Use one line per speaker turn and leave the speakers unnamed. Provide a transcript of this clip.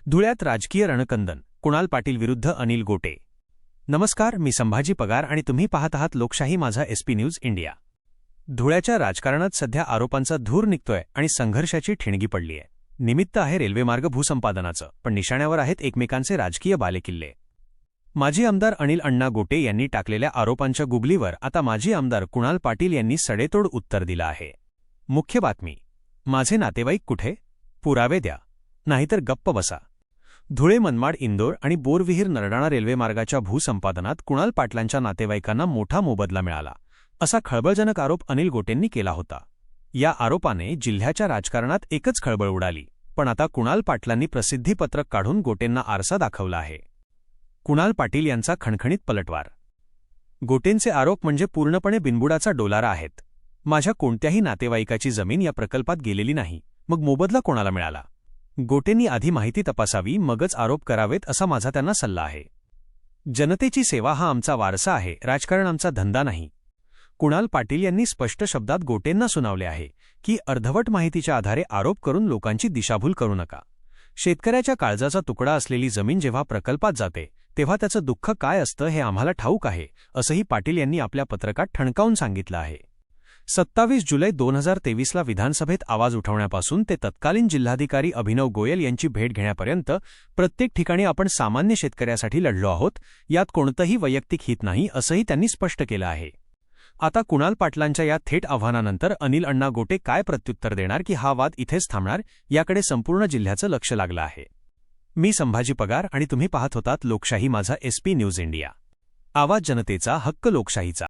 धुळ्यात राजकीय रणकंदन, कुणाल पाटील विरुद्ध अनिल गोटे. नमस्कार, मी संभाजी पगार आणि तुम्ही पाहत आहात लोकशाही माझा SP न्यूज इंडिया. धुळ्याच्या राजकारणात सध्या आरोपांचा धूर निघतोय आणि संघर्षाची ठिणगी पडलीय. निमित्त आहे रेल्वेमार्ग भूसंपादनाचं, पण निशाण्यावर आहेत एकमेकांचे राजकीय बालेकिल्ले. माजी आमदार अनिल अण्णा गोटे यांनी टाकलेल्या आरोपांच्या गुगलीवर आता माजी आमदार कुणाल पाटील यांनी सडेतोड उत्तर दिलं आहे. मुख्य बातमी: माझे नातेवाईक कुठे? पुरावे द्या, नाहीतर गप्प बसा. धुळे मनमाड इंदोर आणि बोरविहीर नरडाणा रेल्वेमार्गाच्या भूसंपादनात कुणाल पाटलांच्या नातेवाईकांना मोठा मोबदला मिळाला, असा खळबळजनक आरोप अनिल गोटेंनी केला होता. या आरोपाने जिल्ह्याच्या राजकारणात एकच खळबळ उडाली, पण आता कुणाल पाटलांनी प्रसिद्धीपत्रक काढून गोटेंना आरसा दाखवला आहे. कुणाल पाटील यांचा खणखणीत पलटवार. गोटेंचे आरोप म्हणजे पूर्णपणे बिनबुडाचा डोलारा आहेत. माझ्या कोणत्याही नातेवाईकाची जमीन या प्रकल्पात गेलेली नाही, मग मोबदला कोणाला मिळाला? गोटेंनी आधी माहिती तपासावी, मगच आरोप करावेत, असा माझा त्यांना सल्ला आहे. जनतेची सेवा हा आमचा वारसा आहे, राजकारण आमचा धंदा नाही. कुणाल पाटील यांनी स्पष्ट शब्दात गोटेंना सुनावले आहे की अर्धवट माहितीच्या आधारे आरोप करून लोकांची दिशाभूल करू नका. शेतकऱ्याच्या काळजाचा तुकडा असलेली जमीन जेव्हा प्रकल्पात जाते तेव्हा त्याचं दुःख काय असतं हे आम्हाला ठाऊक आहे, असंही पाटील यांनी आपल्या पत्रकात ठणकावून सांगितलं आहे. 27 जुलै 2023ला विधानसभेत आवाज उठवण्यापासून ते तत्कालीन जिल्हाधिकारी अभिनव गोयल यांची भेट घेण्यापर्यंत प्रत्येक ठिकाणी आपण सामान्य शेतकऱ्यासाठी लढलो आहोत. यात कोणतंही वैयक्तिक हित नाही, असंही त्यांनी स्पष्ट केलं आहे. आता कुणाल पाटलांच्या या थेट आव्हानानंतर अनिल अण्णा गोटे काय प्रत्युत्तर देणार की हा वाद इथेच थांबणार, याकडे संपूर्ण जिल्ह्याचं लक्ष लागलं आहे. मी संभाजी पगार आणि तुम्ही पाहत होतात लोकशाही माझा SP न्यूज इंडिया. आवाज जनतेचा, हक्क लोकशाहीचा.